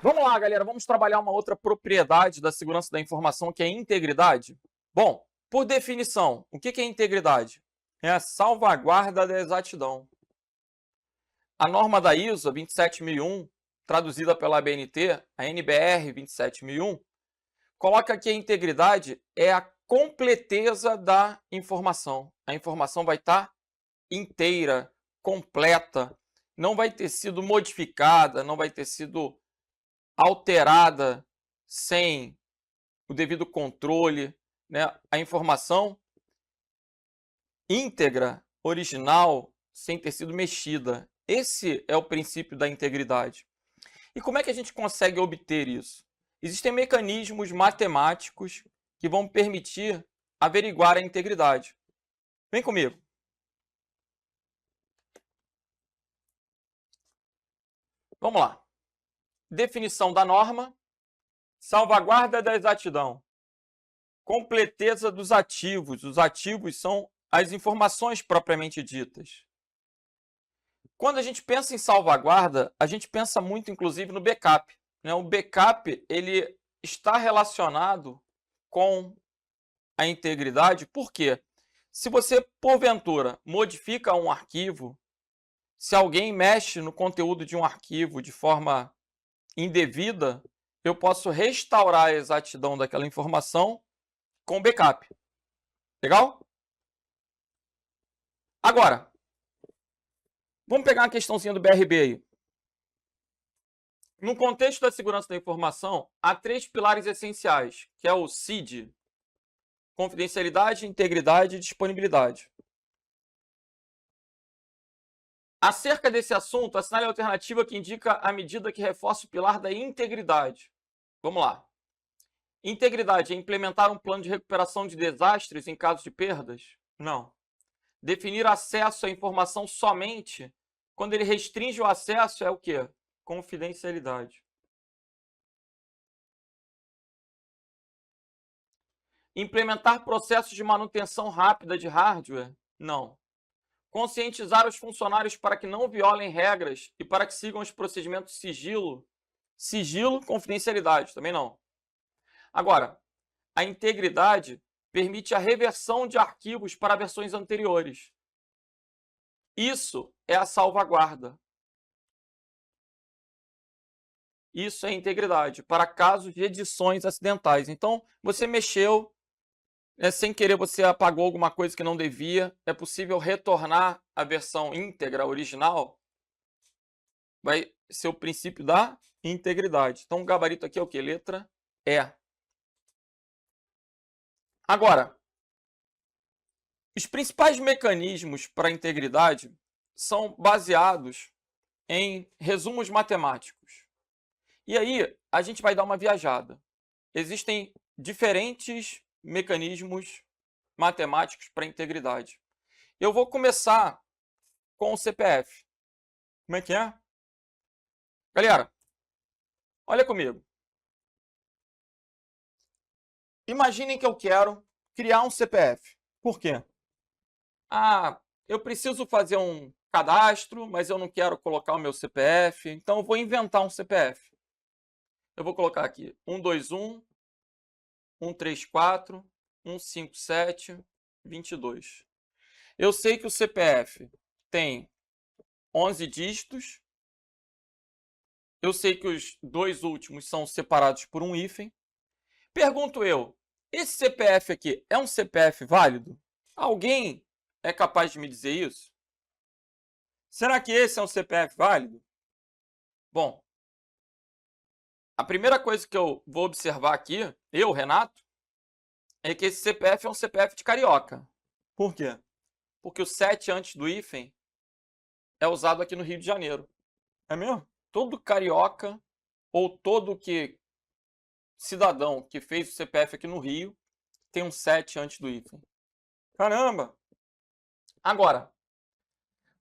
Vamos lá, galera, vamos trabalhar uma outra propriedade da segurança da informação, que é a integridade. Bom, por definição, o que é integridade? É a salvaguarda da exatidão. A norma da ISO 27001, traduzida pela ABNT, a NBR 27001, coloca que a integridade é a completeza da informação. A informação vai estar inteira, completa, não vai ter sido modificada, não vai ter sido alterada sem o devido controle, né? A informação íntegra, original, sem ter sido mexida. Esse é o princípio da integridade. E como é que a gente consegue obter isso? Existem mecanismos matemáticos que vão permitir averiguar a integridade. Vem comigo. Vamos lá. Definição da norma: salvaguarda da exatidão. Completeza dos ativos. Os ativos são as informações propriamente ditas. Quando a gente pensa em salvaguarda, a gente pensa muito, inclusive, no backup, né? O backup ele está relacionado com a integridade, por quê? Se você, porventura, modifica um arquivo, se alguém mexe no conteúdo de um arquivo de forma indevida, eu posso restaurar a exatidão daquela informação com backup. Legal? Agora, vamos pegar uma questãozinha do BRB aí. No contexto da segurança da informação, há três pilares essenciais, que é o CID: confidencialidade, integridade e disponibilidade. Acerca desse assunto, assinale a alternativa que indica a medida que reforça o pilar da integridade. Vamos lá. Integridade é implementar um plano de recuperação de desastres em caso de perdas? Não. Definir acesso à informação somente quando ele restringe o acesso é o quê? Confidencialidade. Implementar processos de manutenção rápida de hardware? Não. Conscientizar os funcionários para que não violem regras e para que sigam os procedimentos sigilo? Sigilo, confidencialidade, também não. Agora, a integridade permite a reversão de arquivos para versões anteriores. Isso é a salvaguarda. Isso é integridade, para casos de edições acidentais. Então, você mexeu, sem querer você apagou alguma coisa que não devia, é possível retornar a versão íntegra, original? Vai ser o princípio da integridade. Então, o gabarito aqui é o quê? Letra E. Agora, os principais mecanismos para a integridade são baseados em resumos matemáticos. E aí, a gente vai dar uma viajada. Existem diferentes mecanismos matemáticos para a integridade. Eu vou começar com o CPF. Como é que é? Galera, olha comigo. Imaginem que eu quero criar um CPF. Por quê? Ah, eu preciso fazer um cadastro, mas eu não quero colocar o meu CPF, então eu vou inventar um CPF. Eu vou colocar aqui 121 134 157 22. Eu sei que o CPF tem 11 dígitos. Eu sei que os dois últimos são separados por um hífen. Pergunto eu, esse CPF aqui é um CPF válido? Alguém é capaz de me dizer isso? Será que esse é um CPF válido? Bom, a primeira coisa que eu vou observar aqui, eu, Renato, é que esse CPF é um CPF de carioca. Por quê? Porque o 7 antes do hífen é usado aqui no Rio de Janeiro. É mesmo? Todo carioca ou todo cidadão que fez o CPF aqui no Rio tem um 7 antes do hífen. Caramba! Agora,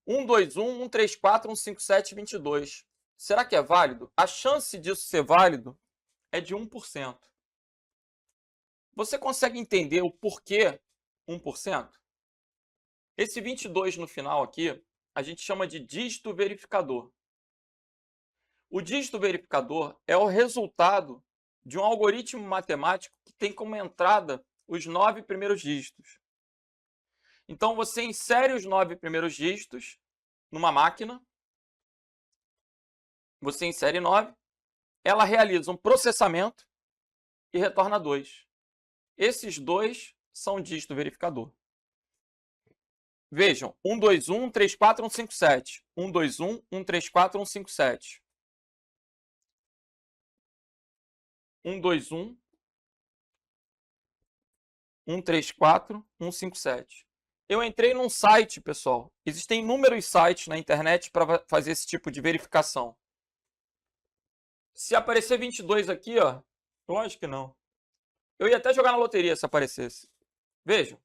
121 134 157 22. Será que é válido? A chance disso ser válido é de 1%. Você consegue entender o porquê 1%? Esse 22 no final aqui, a gente chama de dígito verificador. O dígito verificador é o resultado de um algoritmo matemático que tem como entrada os 9 primeiros dígitos. Então, você insere os 9 primeiros dígitos numa máquina, você insere 9, ela realiza um processamento e retorna 2. Esses 2 são o dígito verificador. Vejam, 121, 134, 157. 121, 134, 157. 121, 134, 157. Eu entrei num site, pessoal. Existem inúmeros sites na internet para fazer esse tipo de verificação. Se aparecer 22 aqui, ó, lógico que não. Eu ia até jogar na loteria se aparecesse. Vejam,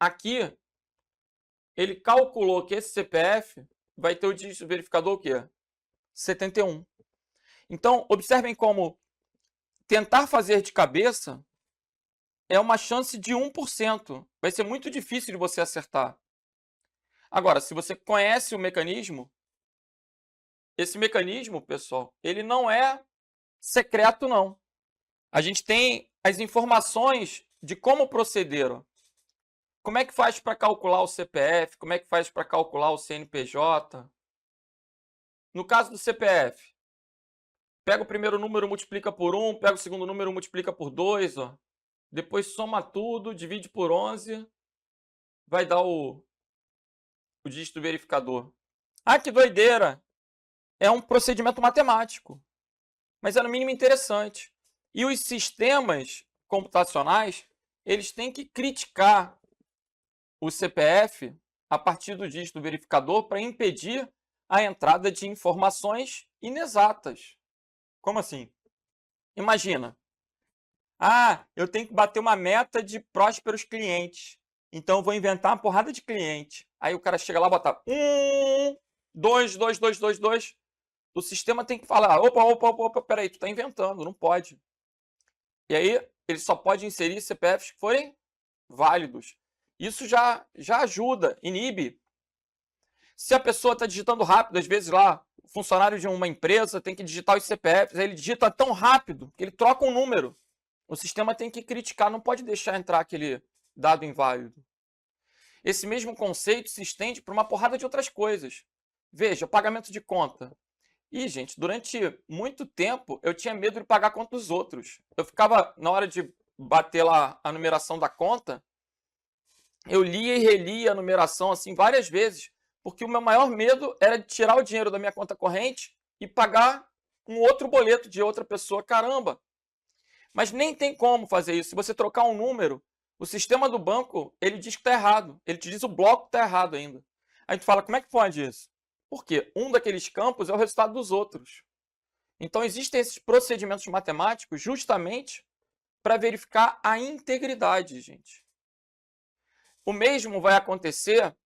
aqui ele calculou que esse CPF vai ter o dígito verificador o quê? 71. Então, observem como tentar fazer de cabeça é uma chance de 1%. Vai ser muito difícil de você acertar. Agora, se você conhece o mecanismo, esse mecanismo, pessoal, ele não é secreto, não. A gente tem as informações de como procederam. Como é que faz para calcular o CPF? Como é que faz para calcular o CNPJ? No caso do CPF, pega o primeiro número, multiplica por 1, pega o segundo número, multiplica por 2, ó. Depois soma tudo, divide por 11, vai dar o dígito verificador. Ah, que doideira! É um procedimento matemático, mas é no mínimo interessante. E os sistemas computacionais, eles têm que criticar o CPF a partir do dígito verificador para impedir a entrada de informações inexatas. Como assim? Imagina. Ah, eu tenho que bater uma meta de prósperos clientes. Então, eu vou inventar uma porrada de cliente. Aí o cara chega lá e bota 1, 2, 2, 2, 2, 2. O sistema tem que falar, opa, peraí, tu tá inventando, não pode. E aí, ele só pode inserir CPFs que forem válidos. Isso já ajuda, inibe. Se a pessoa está digitando rápido, às vezes lá, o funcionário de uma empresa tem que digitar os CPFs, aí ele digita tão rápido que ele troca um número. O sistema tem que criticar, não pode deixar entrar aquele dado inválido. Esse mesmo conceito se estende para uma porrada de outras coisas. Veja, pagamento de conta. E, gente, durante muito tempo eu tinha medo de pagar a conta dos outros. Eu ficava, na hora de bater lá a numeração da conta, eu lia e relia a numeração assim várias vezes, porque o meu maior medo era de tirar o dinheiro da minha conta corrente e pagar um outro boleto de outra pessoa. Caramba! Mas nem tem como fazer isso. Se você trocar um número, o sistema do banco, ele diz que está errado. Ele te diz o bloco que está errado ainda. Aí tu fala, como é que pode isso? Porque um daqueles campos é o resultado dos outros. Então, existem esses procedimentos matemáticos justamente para verificar a integridade, gente. O mesmo vai acontecer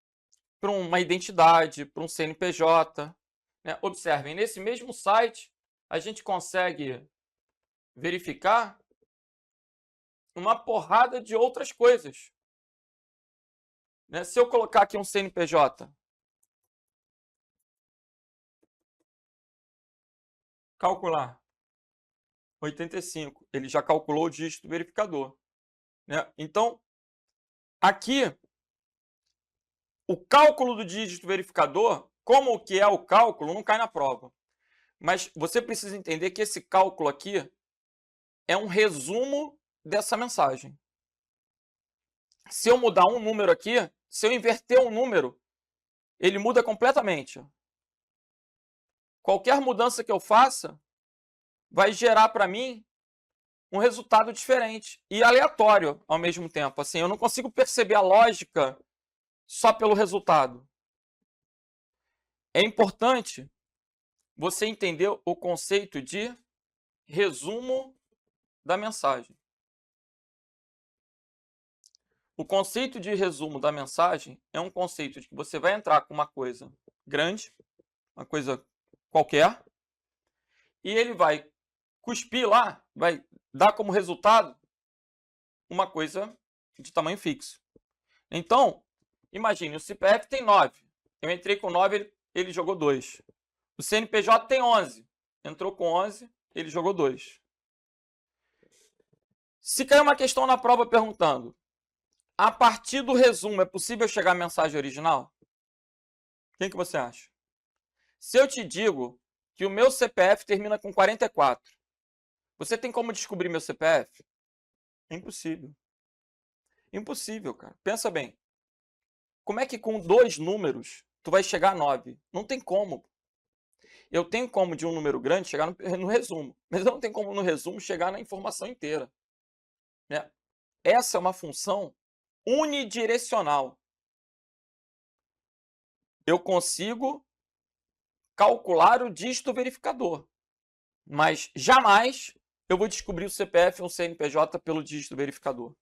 para uma identidade, para um CNPJ. Né? Observem, nesse mesmo site, a gente consegue verificar uma porrada de outras coisas. Né? Se eu colocar aqui um CNPJ, calcular 85, ele já calculou o dígito verificador. Né? Então, aqui, o cálculo do dígito verificador, como que é o cálculo, não cai na prova. Mas você precisa entender que esse cálculo aqui é um resumo dessa mensagem. Se eu mudar um número aqui, se eu inverter um número, ele muda completamente. Qualquer mudança que eu faça vai gerar para mim um resultado diferente e aleatório ao mesmo tempo. Assim, eu não consigo perceber a lógica só pelo resultado. É importante você entender o conceito de resumo da mensagem. O conceito de resumo da mensagem é um conceito de que você vai entrar com uma coisa grande, uma coisa qualquer, e ele vai cuspir lá, vai dar como resultado uma coisa de tamanho fixo. Então, imagine, o CPF tem 9. Eu entrei com 9, ele jogou 2. O CNPJ tem 11. Entrou com 11, ele jogou 2. Se cair uma questão na prova perguntando, a partir do resumo é possível chegar à mensagem original? Quem que você acha? Se eu te digo que o meu CPF termina com 44, você tem como descobrir meu CPF? Impossível. Impossível, cara. Pensa bem. Como é que com 2 números tu vai chegar a 9? Não tem como. Eu tenho como de um número grande chegar no resumo, mas eu não tenho como no resumo chegar na informação inteira, né? Essa é uma função unidirecional. Eu consigo calcular o dígito verificador, mas jamais eu vou descobrir o CPF ou o CNPJ pelo dígito verificador.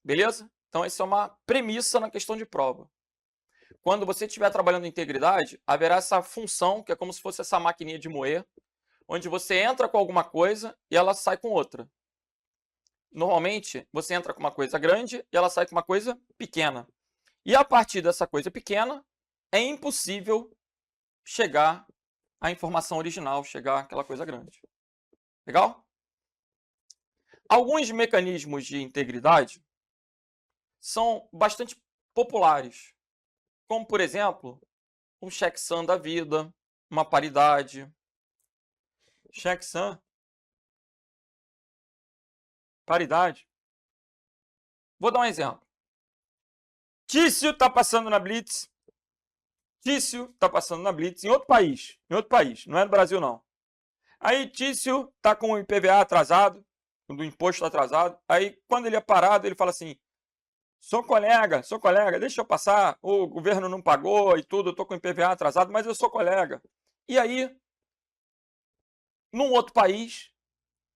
Beleza? Então, essa é uma premissa na questão de prova. Quando você estiver trabalhando em integridade, haverá essa função, que é como se fosse essa maquininha de moer, onde você entra com alguma coisa e ela sai com outra. Normalmente, você entra com uma coisa grande e ela sai com uma coisa pequena. E a partir dessa coisa pequena, é impossível chegar à informação original, chegar àquela coisa grande. Legal? Alguns mecanismos de integridade são bastante populares, como, por exemplo, um checksum da vida, uma paridade. Checksum, paridade. Vou dar um exemplo. Tício está passando na Blitz. Tício está passando na Blitz em outro país, não é no Brasil não. Aí Tício está com o IPVA atrasado, do imposto atrasado. Aí quando ele é parado, ele fala assim: sou colega, deixa eu passar, o governo não pagou e tudo, eu estou com o IPVA atrasado, mas eu sou colega. E aí, num outro país,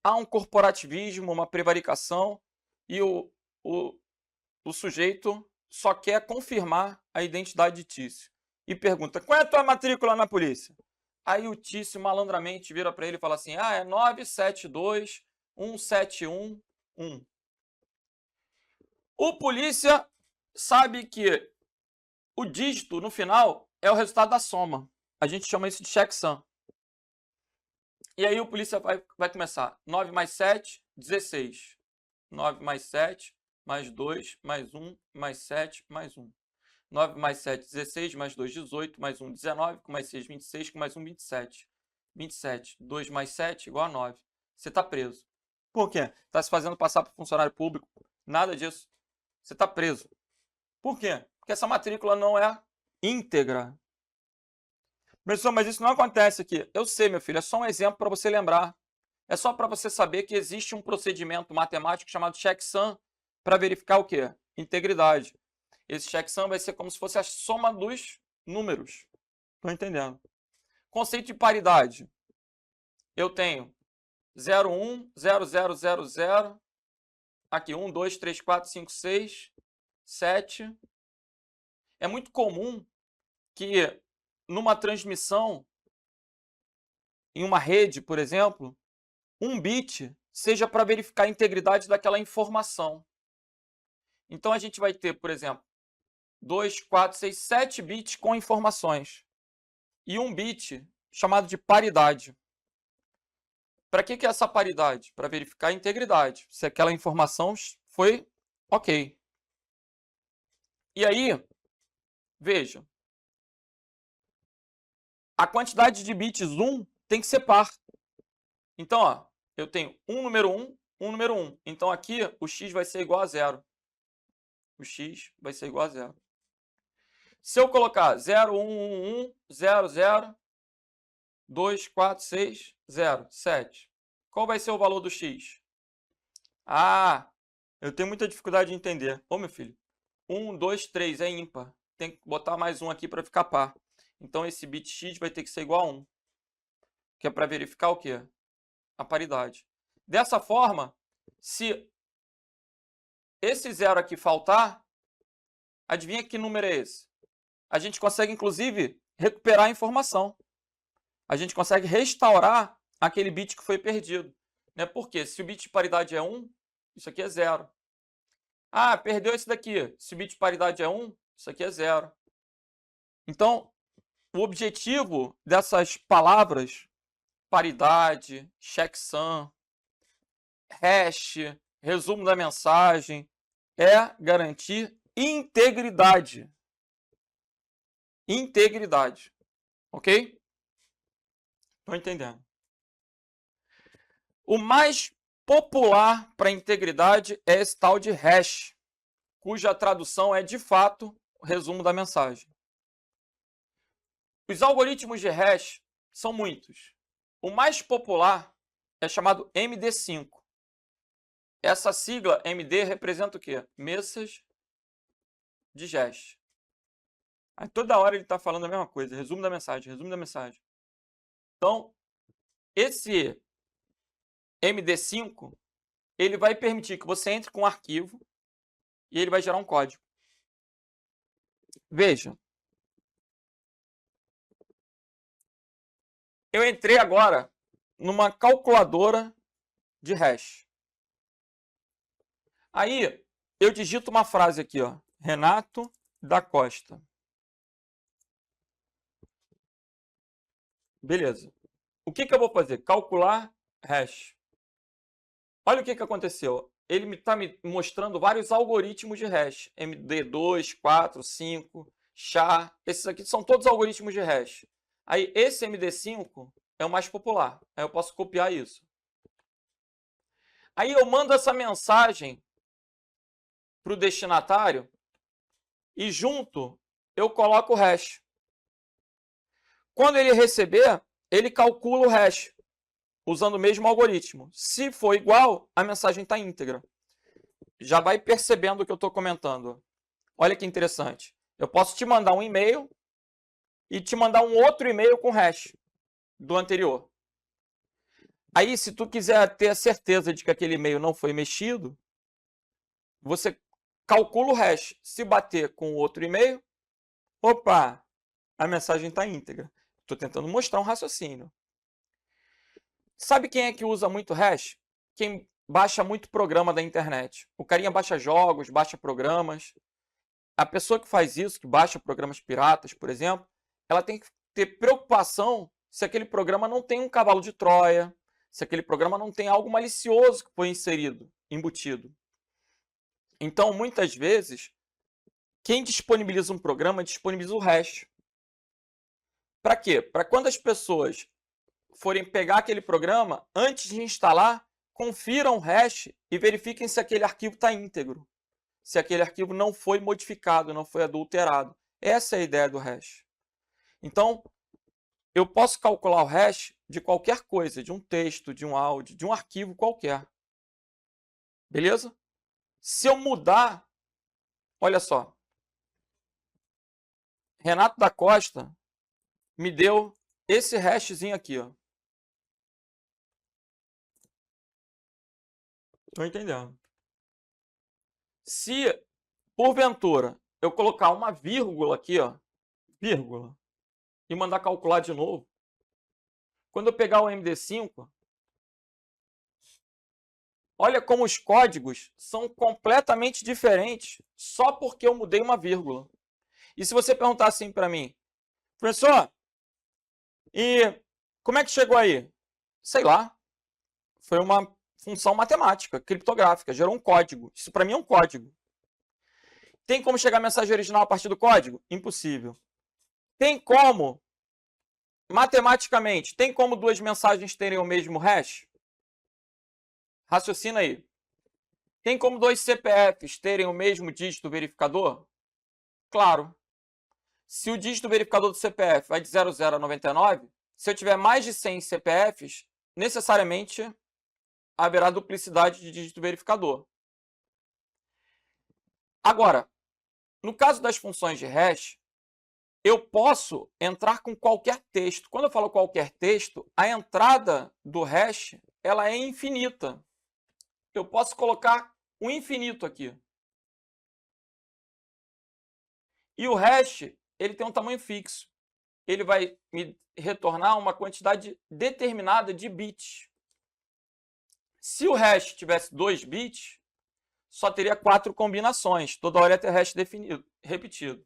há um corporativismo, uma prevaricação, e o sujeito só quer confirmar a identidade de Tício. E pergunta, qual é a tua matrícula na polícia? Aí o Tício malandramente vira para ele e fala assim, é 9721711. O polícia sabe que o dígito no final é o resultado da soma. A gente chama isso de checksum. E aí o polícia vai começar. 9 mais 7, 16. 9 mais 7, mais 2, mais 1, mais 7, mais 1. 9 mais 7, 16, mais 2, 18, mais 1, 19, com mais 6, 26, com mais 1, 27. 27, 2 mais 7, igual a 9. Você está preso. Por quê? Está se fazendo passar por funcionário público. Nada disso. Você está preso. Por quê? Porque essa matrícula não é íntegra. Professor, mas isso não acontece aqui. Eu sei, meu filho, é só um exemplo para você lembrar. É só para você saber que existe um procedimento matemático chamado checksum para verificar o quê? Integridade. Esse checksum vai ser como se fosse a soma dos números. Estão entendendo? Conceito de paridade. Eu tenho 0, 1, 0, 0, 0, 0. Aqui, 1, 2, 3, 4, 5, 6, 7. É muito comum que numa transmissão, em uma rede, por exemplo, um bit seja para verificar a integridade daquela informação. Então, a gente vai ter, por exemplo, 2, 4, 6, 7 bits com informações. E um bit chamado de paridade. Para que é essa paridade? Para verificar a integridade, se aquela informação foi ok. E aí, veja, a quantidade de bits 1 tem que ser par. Então, ó, eu tenho um número 1, um número 1. Então, aqui, o x vai ser igual a 0. O x vai ser igual a 0. Se eu colocar 0, 1, 1, 1, 0, 0, 2, 4, 6, 0, 7. Qual vai ser o valor do x? Ah, eu tenho muita dificuldade de entender. Ô, meu filho, 1, 2, 3 é ímpar. Tem que botar mais um aqui para ficar par. Então, esse bit x vai ter que ser igual a 1. Que é para verificar o quê? A paridade. Dessa forma, se esse 0 aqui faltar, adivinha que número é esse? A gente consegue, inclusive, recuperar a informação. A gente consegue restaurar aquele bit que foi perdido. Né? Por quê? Se o bit de paridade é 1, isso aqui é 0. Ah, perdeu esse daqui. Se o bit de paridade é 1, isso aqui é 0. Então, o objetivo dessas palavras, paridade, checksum, hash, resumo da mensagem, é garantir integridade. Integridade. Ok? Estão entendendo? O mais popular para integridade é esse tal de hash, cuja tradução é, de fato, o resumo da mensagem. Os algoritmos de hash são muitos. O mais popular é chamado MD5. Essa sigla MD representa o quê? Message Digest. Aí toda hora ele está falando a mesma coisa, resumo da mensagem, resumo da mensagem. Então, esse MD5, ele vai permitir que você entre com um arquivo e ele vai gerar um código. Veja. Eu entrei agora numa calculadora de hash. Aí, eu digito uma frase aqui, ó. Renato da Costa. Beleza. O que eu vou fazer? Calcular hash. Olha o que aconteceu. Ele está me mostrando vários algoritmos de hash. MD2, 4, 5, SHA. Esses aqui são todos algoritmos de hash. Aí, esse MD5 é o mais popular. Aí eu posso copiar isso. Aí eu mando essa mensagem para o destinatário e junto eu coloco o hash. Quando ele receber, ele calcula o hash, usando o mesmo algoritmo. Se for igual, a mensagem está íntegra. Já vai percebendo o que eu estou comentando. Olha que interessante. Eu posso te mandar um e-mail e te mandar um outro e-mail com hash do anterior. Aí, se tu quiser ter a certeza de que aquele e-mail não foi mexido, você calcula o hash. Se bater com o outro e-mail, opa, a mensagem está íntegra. Estou tentando mostrar um raciocínio. Sabe quem é que usa muito hash? Quem baixa muito programa da internet. O carinha baixa jogos, baixa programas. A pessoa que faz isso, que baixa programas piratas, por exemplo, ela tem que ter preocupação se aquele programa não tem um cavalo de Troia, se aquele programa não tem algo malicioso que foi inserido, embutido. Então, muitas vezes, quem disponibiliza um programa disponibiliza o hash. Para quê? Para quando as pessoas forem pegar aquele programa, antes de instalar, confiram o hash e verifiquem se aquele arquivo está íntegro. Se aquele arquivo não foi modificado, não foi adulterado. Essa é a ideia do hash. Então, eu posso calcular o hash de qualquer coisa, de um texto, de um áudio, de um arquivo qualquer. Beleza? Se eu mudar, olha só. Renato da Costa me deu esse hashzinho aqui, ó. Estou entendendo. Se, porventura, eu colocar uma vírgula aqui, ó, vírgula, e mandar calcular de novo, quando eu pegar o MD5, olha como os códigos são completamente diferentes só porque eu mudei uma vírgula. E se você perguntar assim para mim, professor, e como é que chegou aí? Sei lá, foi uma função matemática, criptográfica, gerou um código. Isso para mim é um código. Tem como chegar a mensagem original a partir do código? Impossível. Tem como, matematicamente, tem como duas mensagens terem o mesmo hash? Raciocina aí. Tem como dois CPFs terem o mesmo dígito verificador? Claro. Se o dígito verificador do CPF vai de 00 a 99, se eu tiver mais de 100 CPFs, necessariamente haverá duplicidade de dígito verificador. Agora, no caso das funções de hash, eu posso entrar com qualquer texto. Quando eu falo qualquer texto, a entrada do hash ela é infinita. Eu posso colocar um infinito aqui. E o hash ele tem um tamanho fixo. Ele vai me retornar uma quantidade determinada de bits. Se o hash tivesse 2 bits, só teria 4 combinações. Toda hora ia ter hash definido, repetido.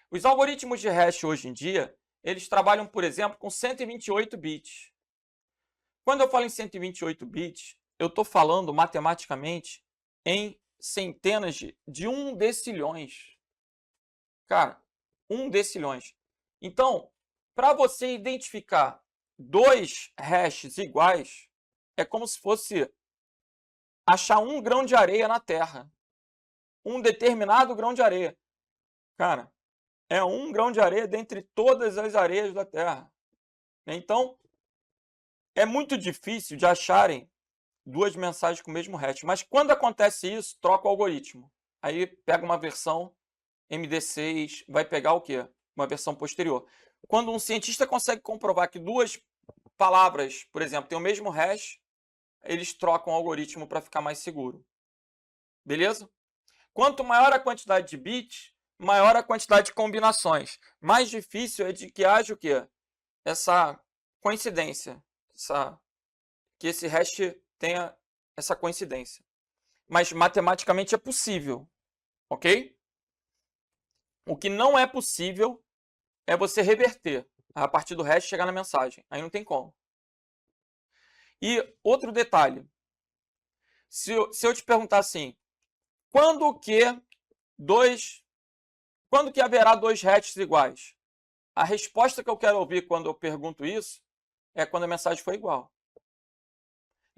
Os algoritmos de hash hoje em dia, eles trabalham, por exemplo, com 128 bits. Quando eu falo em 128 bits, eu estou falando matematicamente em centenas de 1 decilhões. Cara, 1 decilhões. Então, para você identificar dois hashes iguais, é como se fosse achar um grão de areia na Terra. Um determinado grão de areia. Cara, é um grão de areia dentre todas as areias da Terra. Então, é muito difícil de acharem duas mensagens com o mesmo hash. Mas quando acontece isso, troca o algoritmo. Aí pega uma versão MD6, vai pegar o quê? Uma versão posterior. Quando um cientista consegue comprovar que duas palavras, por exemplo, têm o mesmo hash, eles trocam o algoritmo para ficar mais seguro. Beleza? Quanto maior a quantidade de bits, maior a quantidade de combinações. Mais difícil é de que haja o quê? Essa coincidência. Que esse hash tenha essa coincidência. Mas matematicamente é possível. Ok? O que não é possível é você reverter a partir do hash chegar na mensagem. Aí não tem como. E outro detalhe. Se eu te perguntar assim, quando que haverá dois hashes iguais? A resposta que eu quero ouvir quando eu pergunto isso é quando a mensagem for igual.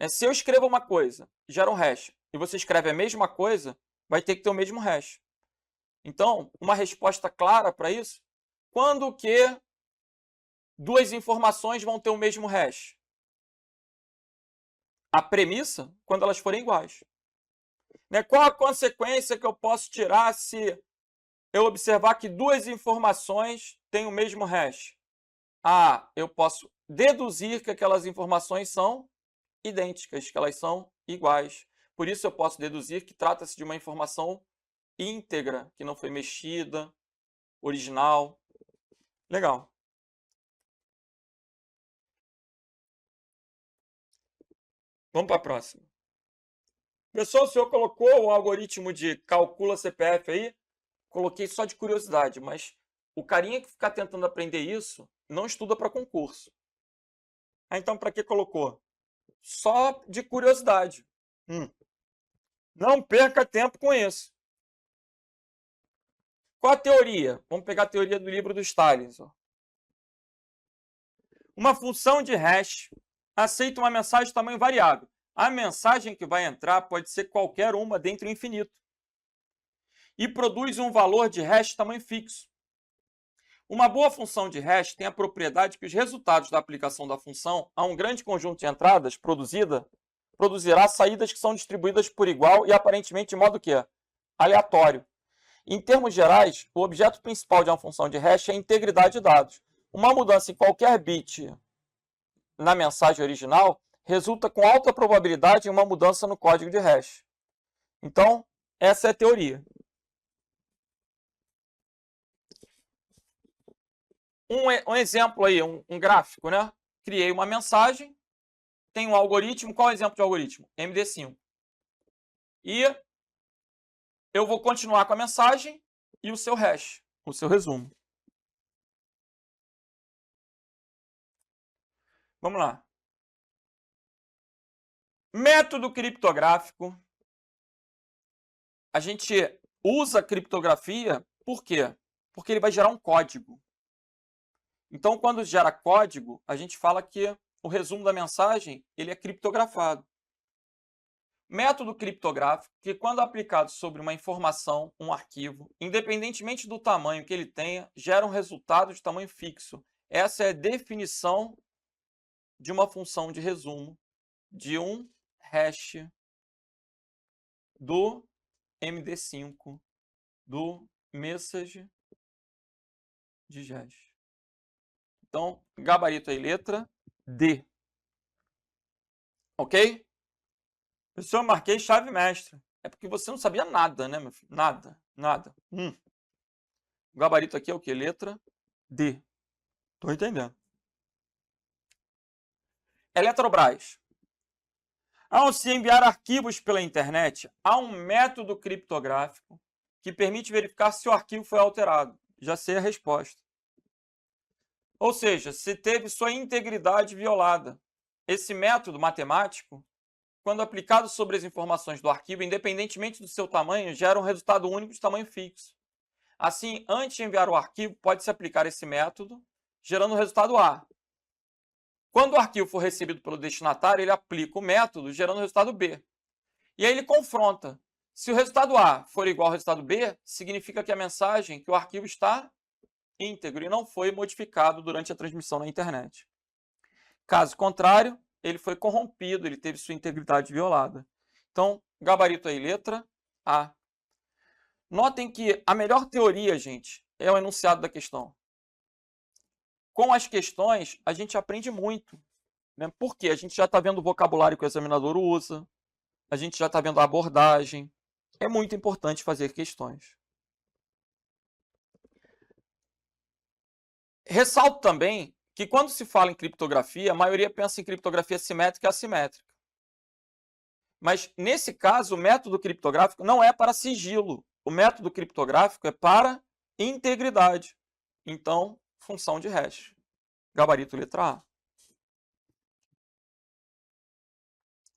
Se eu escrevo uma coisa, gera um hash, e você escreve a mesma coisa, vai ter que ter o mesmo hash. Então, uma resposta clara para isso, quando que duas informações vão ter o mesmo hash? A premissa, quando elas forem iguais. Qual a consequência que eu posso tirar se eu observar que duas informações têm o mesmo hash? Eu posso deduzir que aquelas informações são idênticas, que elas são iguais. Por isso eu posso deduzir que trata-se de uma informação íntegra, que não foi mexida, original. Legal. Vamos para a próxima. Pessoal, o senhor colocou o algoritmo de calcula CPF aí? Coloquei só de curiosidade, mas o carinha que ficar tentando aprender isso não estuda para concurso. Então, para que colocou? Só de curiosidade. Não perca tempo com isso. Qual a teoria? Vamos pegar a teoria do livro do Stalin. Uma função de hash aceita uma mensagem de tamanho variável. A mensagem que vai entrar pode ser qualquer uma dentre o infinito. E produz um valor de hash de tamanho fixo. Uma boa função de hash tem a propriedade que os resultados da aplicação da função a um grande conjunto de entradas produzirá saídas que são distribuídas por igual e aparentemente de modo aleatório. Em termos gerais, o objeto principal de uma função de hash é a integridade de dados. Uma mudança em qualquer bit na mensagem original resulta com alta probabilidade em uma mudança no código de hash. Então, essa é a teoria. Um exemplo aí, um gráfico, né? Criei uma mensagem, tem um algoritmo. Qual é o exemplo de algoritmo? MD5. E eu vou continuar com a mensagem e o seu hash, o seu resumo. Vamos lá. Método criptográfico. A gente usa a criptografia por quê? Porque ele vai gerar um código. Então, quando gera código, a gente fala que o resumo da mensagem ele é criptografado. Método criptográfico que, quando aplicado sobre uma informação, um arquivo, independentemente do tamanho que ele tenha, gera um resultado de tamanho fixo. Essa é a definição de uma função de resumo de um hash do MD5 do message de hash. Então, gabarito aí, letra D. Ok? Professor, eu marquei chave mestra. É porque você não sabia nada, né, meu filho? Nada, nada. O gabarito aqui é o quê? Letra D. Tô entendendo. Eletrobras. Ao se enviar arquivos pela internet, há um método criptográfico que permite verificar se o arquivo foi alterado. Já sei a resposta. Ou seja, se teve sua integridade violada. Esse método matemático, quando aplicado sobre as informações do arquivo, independentemente do seu tamanho, gera um resultado único de tamanho fixo. Assim, antes de enviar o arquivo, pode-se aplicar esse método, gerando o resultado A. Quando o arquivo for recebido pelo destinatário, ele aplica o método, gerando o resultado B. E aí ele confronta. Se o resultado A for igual ao resultado B, significa que a mensagem, que o arquivo está íntegro e não foi modificado durante a transmissão na internet. Caso contrário, ele foi corrompido, ele teve sua integridade violada. Então, gabarito aí, letra A. Notem que a melhor teoria, gente, é o enunciado da questão. Com as questões, a gente aprende muito, né? Porque a gente já está vendo o vocabulário que o examinador usa, a gente já está vendo a abordagem. É muito importante fazer questões. Ressalto também que quando se fala em criptografia, a maioria pensa em criptografia simétrica e assimétrica. Mas, nesse caso, o método criptográfico não é para sigilo. O método criptográfico é para integridade. Então, função de hash. Gabarito letra A.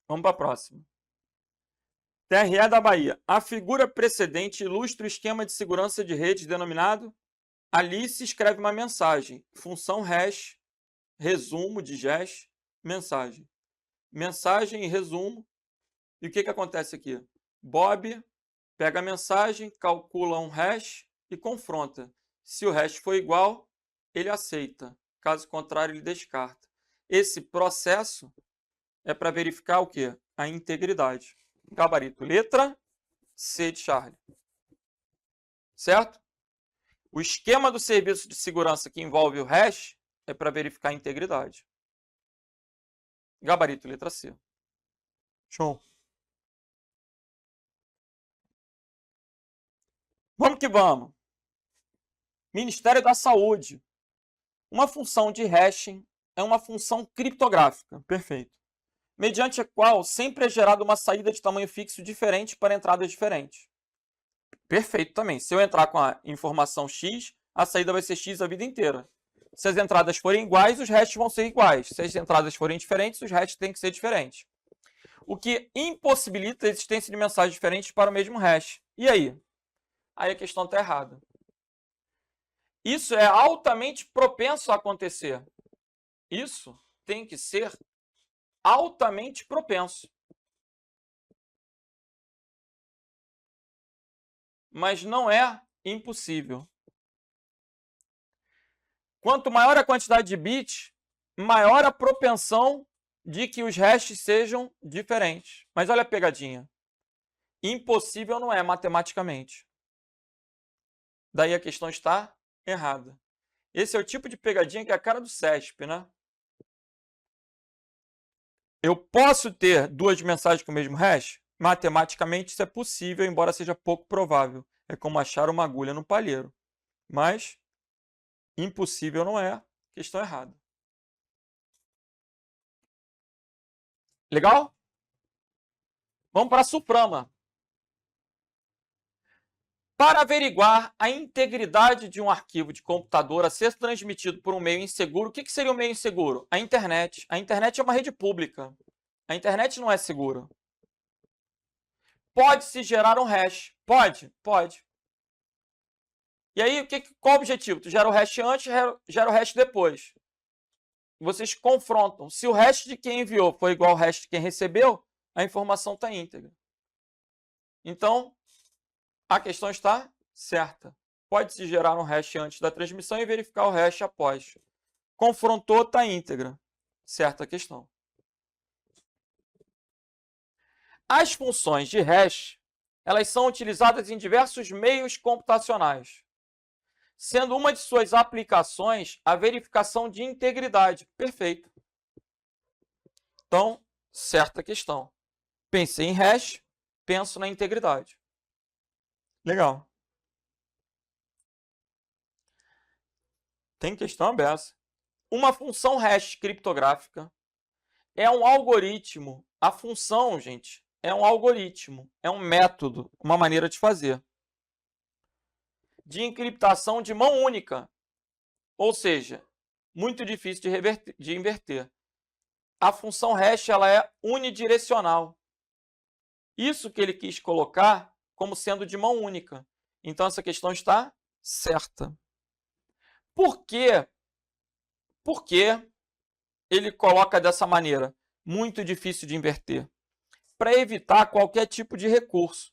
Vamos para a próxima. TRE da Bahia. A figura precedente ilustra o esquema de segurança de redes denominado Alice escreve uma mensagem. Função hash, resumo de hash, mensagem. Mensagem e resumo. E o que acontece aqui? Bob pega a mensagem, calcula um hash e confronta. Se o hash for igual, ele aceita. Caso contrário, ele descarta. Esse processo é para verificar o quê? A integridade. Gabarito, letra C de Charlie. Certo? O esquema do serviço de segurança que envolve o hash é para verificar a integridade. Gabarito, letra C. Show. Vamos que vamos. Ministério da Saúde. Uma função de hashing é uma função criptográfica. Perfeito. Mediante a qual sempre é gerada uma saída de tamanho fixo diferente para entradas diferentes. Perfeito também. Se eu entrar com a informação X, a saída vai ser X a vida inteira. Se as entradas forem iguais, os hashes vão ser iguais. Se as entradas forem diferentes, os hashes têm que ser diferentes. O que impossibilita a existência de mensagens diferentes para o mesmo hash. E aí? Aí a questão está errada. Isso é altamente propenso a acontecer. Isso tem que ser altamente propenso. Mas não é impossível. Quanto maior a quantidade de bits, maior a propensão de que os hashes sejam diferentes. Mas olha a pegadinha. Impossível não é matematicamente. Daí a questão está errada. Esse é o tipo de pegadinha que é a cara do CESP, né? Eu posso ter duas mensagens com o mesmo hash? Matematicamente isso é possível, embora seja pouco provável. É como achar uma agulha no palheiro. Mas impossível não é. Questão errada. Legal? Vamos para a Suprama. Para averiguar a integridade de um arquivo de computador a ser transmitido por um meio inseguro, o que seria um meio inseguro? A internet. A internet é uma rede pública. A internet não é segura. Pode-se gerar um hash? Pode? Pode. E aí, qual o objetivo? Tu gera o hash antes, gera o hash depois. Vocês confrontam. Se o hash de quem enviou for igual ao hash de quem recebeu, a informação está íntegra. Então, a questão está certa. Pode-se gerar um hash antes da transmissão e verificar o hash após. Confrontou, está íntegra. Certa a questão. As funções de hash, elas são utilizadas em diversos meios computacionais, sendo uma de suas aplicações a verificação de integridade. Perfeito. Então, certa questão. Pensei em hash, penso na integridade. Legal. Tem questão aberta. Uma função hash criptográfica é um algoritmo. A função, gente, é um algoritmo, é um método, uma maneira de fazer. De encriptação de mão única. Ou seja, muito difícil de inverter. A função hash ela é unidirecional. Isso que ele quis colocar como sendo de mão única. Então, essa questão está certa. Por quê? Por que ele coloca dessa maneira? Muito difícil de inverter. Para evitar qualquer tipo de recurso.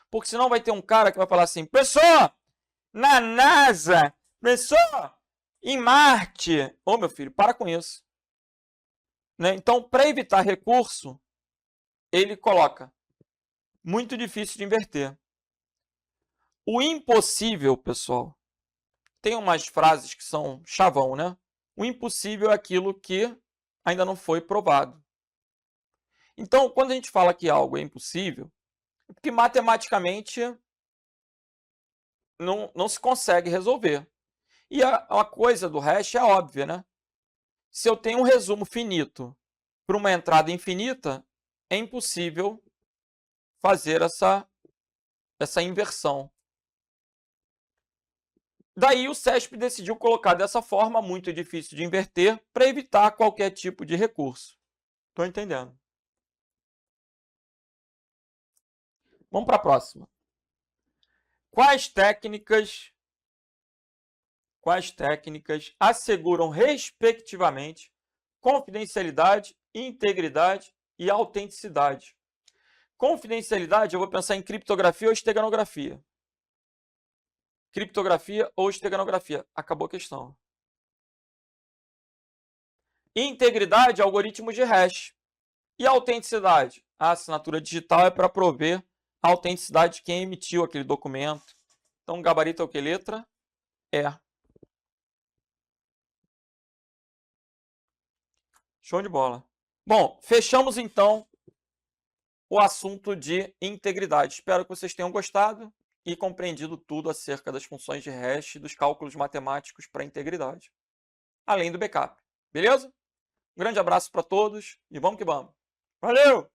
Porque senão vai ter um cara que vai falar assim, professor, na NASA, professor, em Marte. Ô, meu filho, para com isso. Né? Então, para evitar recurso, ele coloca muito difícil de inverter. O impossível, pessoal, tem umas frases que são chavão, né? O impossível é aquilo que ainda não foi provado. Então, quando a gente fala que algo é impossível, é porque matematicamente não se consegue resolver. E a coisa do hash é óbvia, né? Se eu tenho um resumo finito para uma entrada infinita, é impossível fazer essa inversão. Daí o CESP decidiu colocar dessa forma, muito difícil de inverter, para evitar qualquer tipo de recurso. Estou entendendo. Vamos para a próxima. Quais técnicas asseguram, respectivamente, confidencialidade, integridade e autenticidade? Confidencialidade, eu vou pensar em criptografia ou esteganografia. Criptografia ou esteganografia. Acabou a questão. Integridade, algoritmo de hash. E autenticidade? A assinatura digital é para prover a autenticidade de quem emitiu aquele documento. Então, gabarito é o que? Letra E. Show de bola. Bom, fechamos então o assunto de integridade. Espero que vocês tenham gostado e compreendido tudo acerca das funções de hash e dos cálculos matemáticos para integridade, além do backup. Beleza? Um grande abraço para todos e vamos que vamos. Valeu!